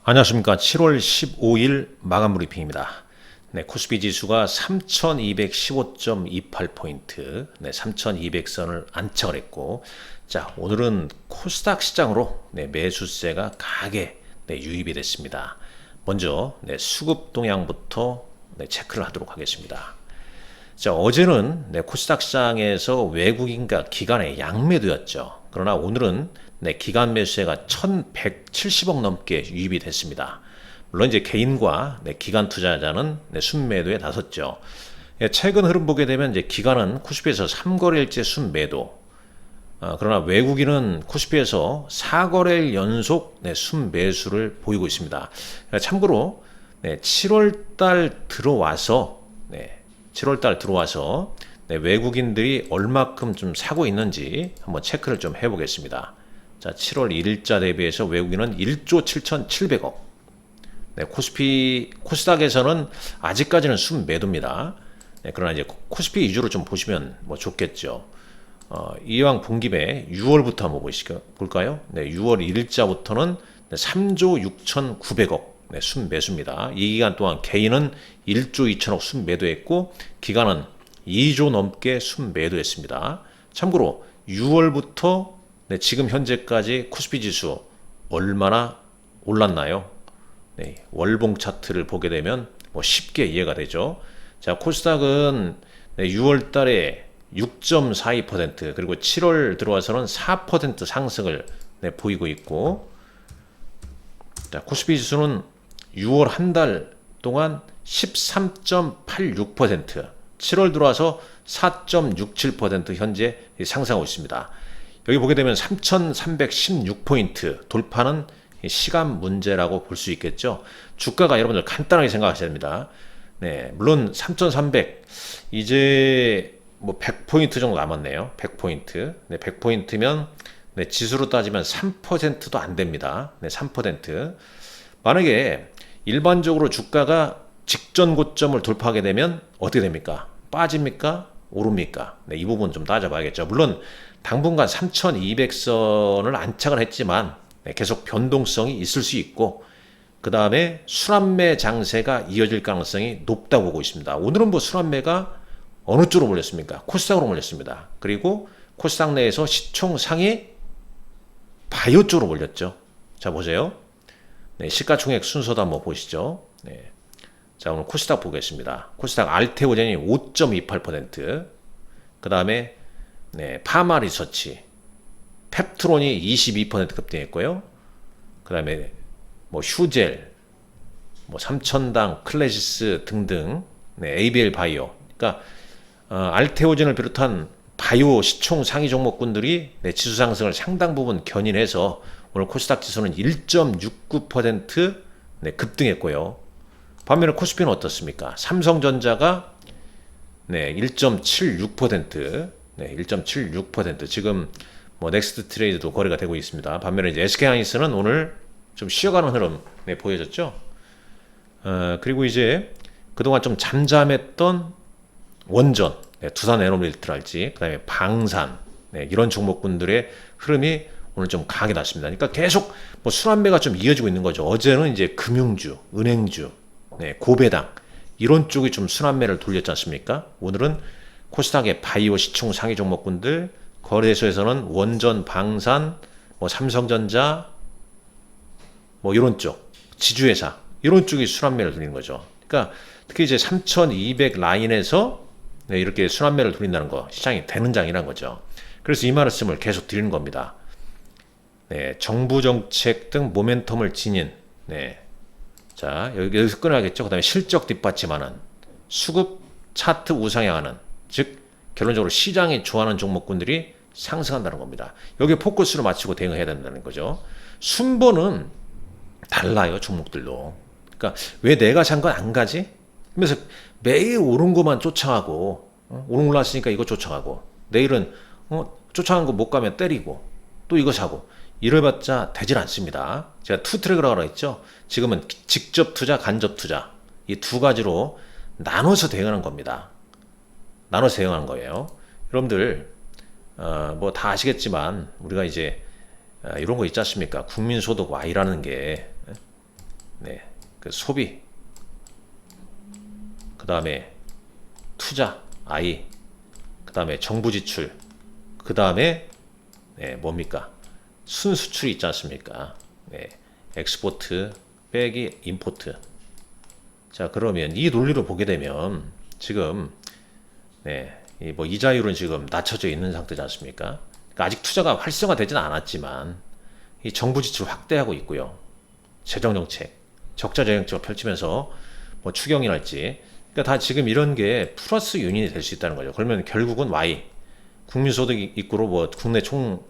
안녕하십니까. 7월 15일 마감 브리핑입니다. 네, 코스피 지수가 3215.28포인트, 3200선을 안착을 했고, 자, 오늘은 코스닥 시장으로 매수세가 강하게 유입이 됐습니다. 먼저 수급 동향부터 체크를 하도록 하겠습니다. 자, 어제는 코스닥 시장에서 외국인과 기관의 양매도였죠. 그러나 오늘은 기관 매수세가 1170억 넘게 유입이 됐습니다. 물론 이제 개인과 기관 투자자는 순매도에 나섰죠. 최근 흐름 보게 되면 이제 기관은 코스피에서 3거래일째 순매도, 그러나 외국인은 코스피에서 4거래일 연속 순매수를 보이고 있습니다. 참고로 7월달 들어와서 외국인들이 얼마큼 좀 사고 있는지 한번 체크를 좀 해보겠습니다. 자, 7월 1일자 대비해서 외국인은 1조 7,700억. 코스닥에서는 아직까지는 순매도입니다. 그러나 이제 코스피 위주로 좀 보시면 좋겠죠. 이왕 본 김에 6월부터 한번 볼까요? 6월 1일자부터는 3조 6,900억 순매수입니다. 이 기간 동안 개인은 1조 2천억 순매도했고 기관은 2조 넘게 순매도했습니다. 참고로 6월부터 지금 현재까지 코스피 지수 얼마나 올랐나요? 월봉 차트를 보게 되면 쉽게 이해가 되죠. 자, 코스닥은 6월 달에 6.42% 그리고 7월 들어와서는 4% 상승을 보이고 있고, 자, 코스피 지수는 6월 한 달 동안 13.86%, 7월 들어와서 4.67% 현재 상승하고 있습니다. 여기 보게 되면 3,316포인트 돌파는 시간 문제라고 볼 수 있겠죠. 주가가 여러분들 간단하게 생각하셔야 됩니다. 물론 3,300 이제 100포인트 정도 남았네요. 100포인트. 100포인트면 지수로 따지면 3%도 안 됩니다. 3%. 만약에 일반적으로 주가가 직전 고점을 돌파하게 되면 어떻게 됩니까? 빠집니까? 오릅니까? 이 부분 좀 따져봐야겠죠. 물론 당분간 3200선을 안착을 했지만 계속 변동성이 있을 수 있고, 그 다음에 순환매 장세가 이어질 가능성이 높다고 보고 있습니다. 오늘은 순환매가 어느 쪽으로 몰렸습니까? 코스닥으로 몰렸습니다. 그리고 코스닥 내에서 시총 상위 바이오 쪽으로 몰렸죠. 자, 보세요. 시가총액 순서도 한번 보시죠. 자, 오늘 코스닥 보겠습니다. 코스닥 알테오젠이 5.28%, 그 다음에 파마리서치, 펩트론이 22% 급등했고요. 그 다음에 휴젤, 삼천당, 클래시스 등등, ABL 바이오. 그러니까 알테오젠을 비롯한 바이오 시총 상위 종목군들이 지수 상승을 상당 부분 견인해서 오늘 코스닥 지수는 1.69% 급등했고요. 반면에 코스피는 어떻습니까? 삼성전자가 1.76%, 1.76% 지금 넥스트 트레이드도 거래가 되고 있습니다. 반면에 이제 SK하이닉스는 오늘 좀 쉬어가는 흐름 보여졌죠. 그리고 이제 그동안 좀 잠잠했던 원전, 두산 에너빌트랄지, 그 다음에 방산, 이런 종목군들의 흐름이 오늘 좀 강하게 났습니다. 그러니까 계속 순환매가 좀 이어지고 있는 거죠. 어제는 이제 금융주, 은행주, 고배당 이런 쪽이 좀 순환매를 돌렸지 않습니까? 오늘은 코스닥의 바이오 시총 상위 종목군들, 거래소에서는 원전, 방산, 삼성전자, 이런 쪽, 지주회사 이런 쪽이 순환매를 돌리는 거죠. 그러니까 특히 이제 3200 라인에서 이렇게 순환매를 돌린다는 거, 시장이 되는 장이라는 거죠. 그래서 이 말씀을 계속 드리는 겁니다. 정부 정책 등 모멘텀을 지닌, 자, 여기서 끊어야겠죠. 그 다음에 실적 뒷받침하는, 수급 차트 우상향하는, 즉 결론적으로 시장이 좋아하는 종목군들이 상승한다는 겁니다. 여기에 포커스를 맞추고 대응해야 된다는 거죠. 순번은 달라요, 종목들도. 그러니까 왜 내가 산 건 안 가지? 그래서 매일 오른 것만 쫓아가고, 오른 올랐으니까 이거 쫓아가고, 내일은 쫓아간 거 못 가면 때리고, 또 이거 사고, 이래봤자 되질 않습니다. 제가 투 트랙이라고 했죠. 지금은 직접 투자, 간접 투자 이 두 가지로 나눠서 대응하는 겁니다. 나눠서 대응하는 거예요. 여러분들 다 아시겠지만 우리가 이제 이런 거 있지 않습니까? 국민소득 Y라는 게 네, 그 소비, 그 다음에 투자, I, 그 다음에 정부 지출, 그 다음에 네, 뭡니까? 순수출이 있지 않습니까? 네, 엑스포트 빼기 임포트. 자, 그러면 이 논리로 보게 되면 지금 네, 뭐 이자율은 지금 낮춰져 있는 상태지 않습니까? 그러니까 아직 투자가 활성화되지는 않았지만 이 정부 지출 확대하고 있고요. 재정 정책, 적자 재정책을 펼치면서 뭐 추경이랄지, 그러니까 다 지금 이런 게 플러스 요인이 될 수 있다는 거죠. 그러면 결국은 Y, 국민소득 이꾸로 뭐 국내 총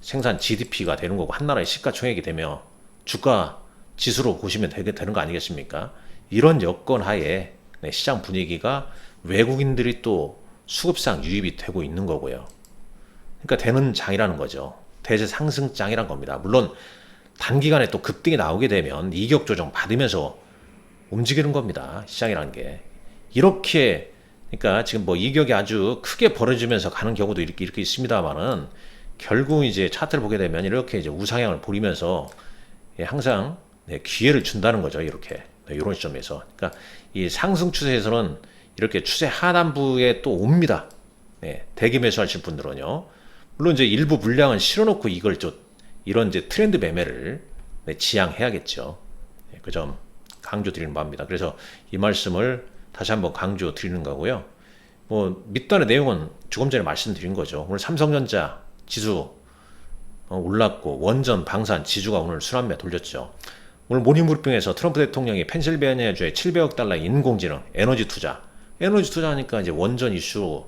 생산 GDP가 되는 거고 한 나라의 시가총액이 되며 주가 지수로 보시면 되는 거 아니겠습니까? 이런 여건 하에 네, 시장 분위기가 외국인들이 또 수급상 유입이 되고 있는 거고요. 그러니까 되는 장이라는 거죠. 대세 상승장이란 겁니다. 물론 단기간에 또 급등이 나오게 되면 이격 조정 받으면서 움직이는 겁니다. 시장이라는 게. 이렇게 그러니까 지금 뭐 이격이 아주 크게 벌어지면서 가는 경우도 이렇게 있습니다만은 결국 이제 차트를 보게 되면 이렇게 이제 우상향을 보이면서 항상 기회를 준다는 거죠. 이렇게 이런 시점에서. 그러니까 이 상승 추세에서는 이렇게 추세 하단부에 또 옵니다. 네, 대기 매수하실 분들은요. 물론 이제 일부 물량은 실어놓고 이걸 좀 이런 이제 트렌드 매매를 지향해야겠죠. 네, 그 점 강조 드리는 바입니다. 그래서 이 말씀을 다시 한번 강조 드리는 거고요. 뭐 밑단의 내용은 조금 전에 말씀드린 거죠. 오늘 삼성전자 지수 올랐고 원전, 방산, 지주가 오늘 순환매 돌렸죠. 오늘 모닝브리핑에서 트럼프 대통령이 펜실베니아주에 700억 달러 인공지능, 에너지 투자하니까 이제 원전 이슈,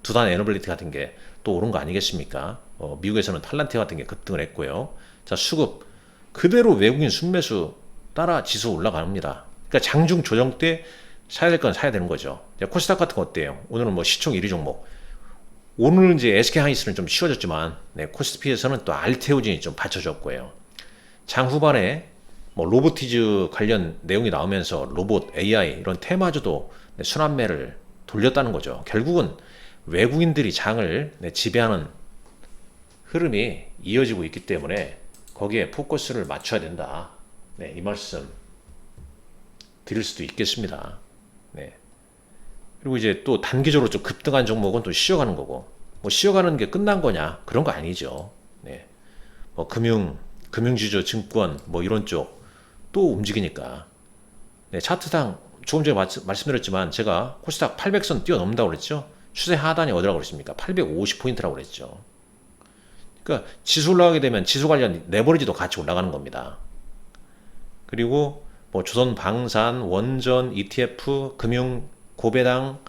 두단 에너빌리티 같은 게 또 오른 거 아니겠습니까? 미국에서는 탈란티 같은 게 급등을 했고요. 자, 수급 그대로 외국인 순매수 따라 지수 올라갑니다. 그러니까 장중 조정 때 사야 될 건 사야 되는 거죠. 코스닥 같은 거 어때요? 오늘은 뭐 시총 1위 종목. 오늘은 이제 SK하이닉스는 좀 쉬워졌지만 코스피에서는 또 알테오진이 좀 받쳐줬고요. 장 후반에 뭐 로보티즈 관련 내용이 나오면서 로봇, AI 이런 테마주도 순환매를 돌렸다는 거죠. 결국은 외국인들이 장을 지배하는 흐름이 이어지고 있기 때문에 거기에 포커스를 맞춰야 된다. 네, 이 말씀 드릴 수도 있겠습니다. 네. 그리고 이제 또 단기적으로 좀 급등한 종목은 또 쉬어가는 거고, 뭐 쉬어가는 게 끝난 거냐? 그런 거 아니죠. 네. 뭐 금융주주, 증권, 뭐 이런 쪽 또 움직이니까. 네, 차트상 조금 전에 말씀드렸지만 제가 코스닥 800선 뛰어넘는다고 그랬죠. 추세 하단이 어디라고 그랬습니까? 850포인트라고 그랬죠. 그러니까 지수 올라가게 되면 지수 관련 레버리지도 같이 올라가는 겁니다. 그리고 뭐 조선 방산, 원전, ETF, 금융, 고배당,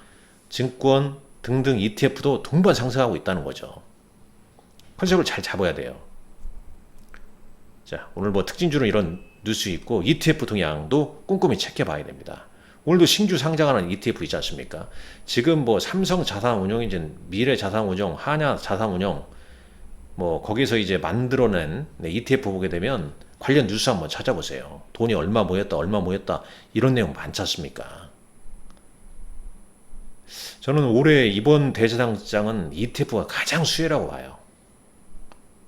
증권 등등 ETF도 동반 상승하고 있다는 거죠. 컨셉을 잘 잡아야 돼요. 자, 오늘 뭐 특징주는 이런 뉴스 있고 ETF 동향도 꼼꼼히 체크해봐야 됩니다. 오늘도 신규 상장하는 ETF 있지 않습니까? 지금 뭐 삼성 자산운용이든 미래 자산운용, 한야 자산운용 뭐 거기서 이제 만들어낸 ETF 보게 되면 관련 뉴스 한번 찾아보세요. 돈이 얼마 모였다 이런 내용 많지 않습니까? 저는 올해 이번 대제상장은 ETF가 가장 수혜라고 봐요.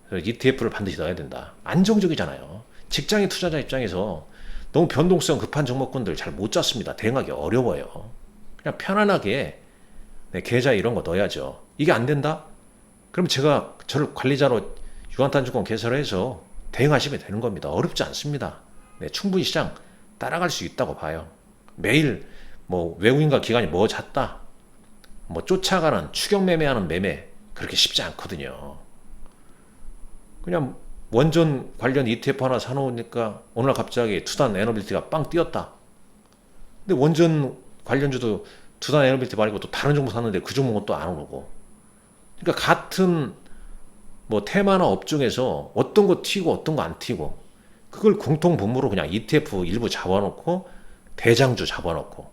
그래서 ETF를 반드시 넣어야 된다. 안정적이잖아요. 직장인 투자자 입장에서 너무 변동성 급한 종목군들 잘 못 잡습니다. 대응하기 어려워요. 그냥 편안하게 계좌 이런 거 넣어야죠. 이게 안 된다? 그럼 저를 관리자로 유한탄증권 개설해서 대응하시면 되는 겁니다. 어렵지 않습니다. 네, 충분히 시장 따라갈 수 있다고 봐요. 매일 뭐 외국인과 기관이 뭐 샀다, 뭐 쫓아가는 추격 매매하는 매매 그렇게 쉽지 않거든요. 그냥 원전 관련 ETF 하나 사놓으니까 오늘 갑자기 투단 에너빌리티가 빵 뛰었다. 근데 원전 관련주도 투단 에너빌리티 말고 또 다른 종목 샀는데 그 종목은 또 안 오르고. 그러니까 같은 뭐 테마나 업종에서 어떤 거 튀고 어떤 거 안 튀고 그걸 공통 분모로 그냥 ETF 일부 잡아놓고 대장주 잡아놓고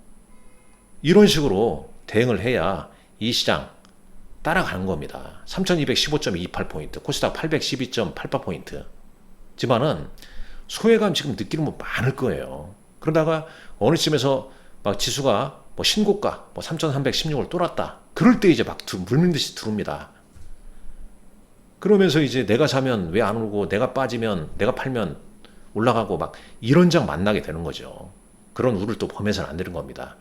이런 식으로 대응을 해야 이 시장 따라가는 겁니다. 3215.28포인트, 코스닥 812.88포인트. 지만은 소외감 지금 느끼는 분 많을 거예요. 그러다가 어느 쯤에서 막 지수가 뭐 신고가 뭐 3316을 뚫었다. 그럴 때 이제 막 물민 듯이 들어옵니다. 그러면서 이제 내가 사면 왜 안 오르고 내가 빠지면 내가 팔면 올라가고 막 이런 장 만나게 되는 거죠. 그런 우를 또 범해서는 안 되는 겁니다.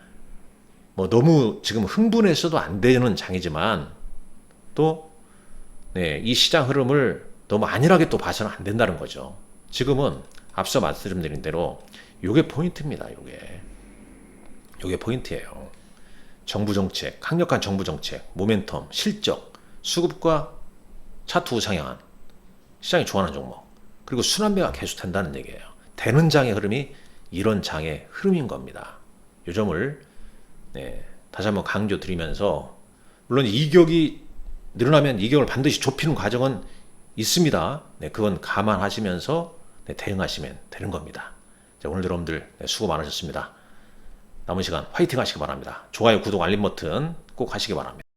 뭐 너무 지금 흥분해서도 안 되는 장이지만 또 네, 이 시장 흐름을 너무 안일하게 또 봐서는 안 된다는 거죠. 지금은 앞서 말씀드린 대로 요게 포인트입니다. 요게 포인트예요. 정부 정책, 강력한 정부 정책, 모멘텀, 실적, 수급과 차트 우상향한 시장이 좋아하는 종목, 그리고 순환매가 계속 된다는 얘기예요. 되는 장의 흐름이 이런 장의 흐름인 겁니다. 요 점을 네, 다시 한번 강조드리면서 물론 이격이 늘어나면 이격을 반드시 좁히는 과정은 있습니다. 네, 그건 감안하시면서 네, 대응하시면 되는 겁니다. 자, 오늘 여러분들 네, 수고 많으셨습니다. 남은 시간 화이팅 하시기 바랍니다. 좋아요, 구독, 알림 버튼 꼭 하시기 바랍니다.